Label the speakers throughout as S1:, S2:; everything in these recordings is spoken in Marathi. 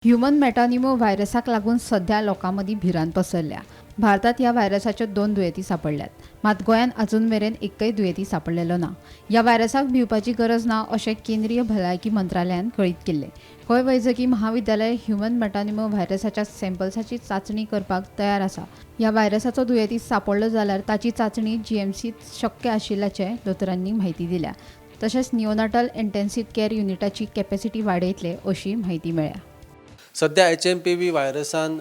S1: ह्यूमन मेटानिमो व्हायरसाक लागून सध्या लोकांमदी भिरांत पसरल्या। भारतात ह्या व्हायरसाच्यो 2 दुयेंती सापडल्यात, मात गोंयांत अजून मेरेन एकय दुयेंती सापडलेलो ना। ह्या व्हायरसाक भिवपाची गरज ना अशें केंद्रीय भलायकी मंत्रालयान कळीत केल्लें। गोंय वैजकी महाविद्यालय ह्यूमन मेटानिमो व्हायरसाच्या सॅम्पल्साची चांचणी करपाक तयार आसा। ह्या व्हायरसाचो दुयेंती सापडलो जाल्यार ताची चांचणी जीएमसीत शक्य आशिल्ल्याचें दोतोरांनी म्हायती दिल्या। तशेंच निओनाटल इंटेन्सिव्ह केअर युनिटाची कॅपॅसिटी वाडयतले अशी म्हायती मेळ्ळ्या।
S2: सध्या HMPV व्हायरसान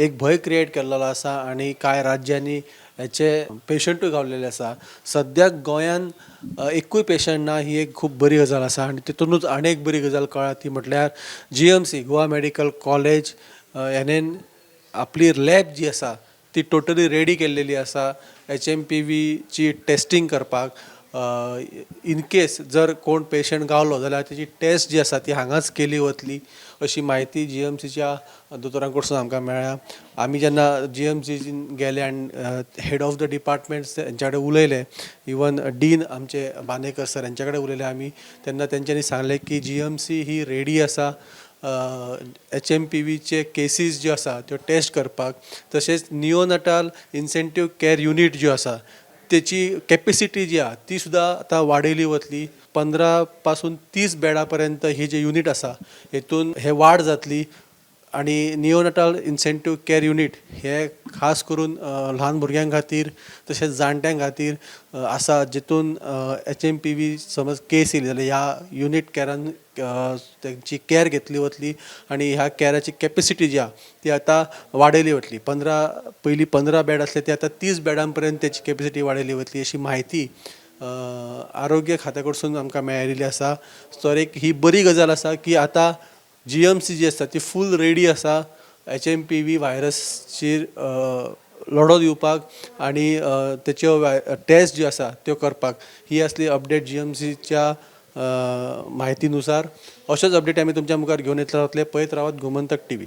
S2: एक भय क्रिएट केल्लो आसा आणि कांय राज्यांनी हेचे पेशंटूय गावलेले आसा। सद्याक गोंयांत एकूय पेशंट ना ही एक खूब बरी गजाल आसा आणि तितूनच आनी एक बरी गजाल कळ्ळा ती म्हटल्यार GMC गोवा मेडिकल कॉलेज हेणेन आपली लॅब जी आसा ती टोटली रेडी केल्लेली आसा HMPV ची टेस्टिंग करपाक। इन केस जर कोण पेशंट गावलो जाल्यार त्याची टेस्ट जी आसा ती हांगाच केली वतली अशी माहिती GMCच्या दोतोरां कडसून आमकां मेळ्ळ्या। आमी जेन्ना GMCन गेले आनी हेड ऑफ द डिपार्टमेंट तेंच्या कडेन उलयले, इवन डीन आमचे बांदेकर सर हेंच्या कडेन उलयले आमी, तेन्ना तेंच्यांनी सांगलें की GMC ही रेडी आसा HMPVचे केसीस ज्यो आसा त्यो टेस्ट करपाक। तशेंच निओनाटल इंटेन्सिव्ह केअर युनिट ज्यो आसा त्याची कॅपॅसिटी जी आहा ती सुद्दां आतां वाडयली वतली। 15 पासून 30 बेडा पर्यंत ही जी युनिट आसा हेतून हे वाड जातली आणि निओनाटल इंटेन्सिव्ह केअर युनिट हे खास करून ल्हान भुरग्यां खातीर तशेंच जाणट्यां खातीर आसा, जितून HMPV समज केस येयली जाल्यार ह्या युनिट केअरान तेंची केअर घेतली वतली आणि ह्या केअराची कॅपॅसिटी जी आहा ती आतां वाडयली वतली। पयलीं 15 बेड आसले ते आतां 30 बेडां पर्यंत तेची कॅपॅसिटी वाडयली वतली अशी माहिती आरोग्य खात्या कडसून आमकां मेळिल्ली आसा। तर एक ही बरी गजाल आसा की आतां GMC जी आसा ती फूल रेडी आसा HMPV व्हायरसचेर लढो दिवपाक आणि तेच्यो टेस्ट ज्यो आसा त्यो करपाक। ही असली अपडेट GMCच्या म्हायतीनुसार। अशेच अपडेट आमी तुमच्या मुखार घेवन येतले रावतले। पळयत रावात गोमंतक TV।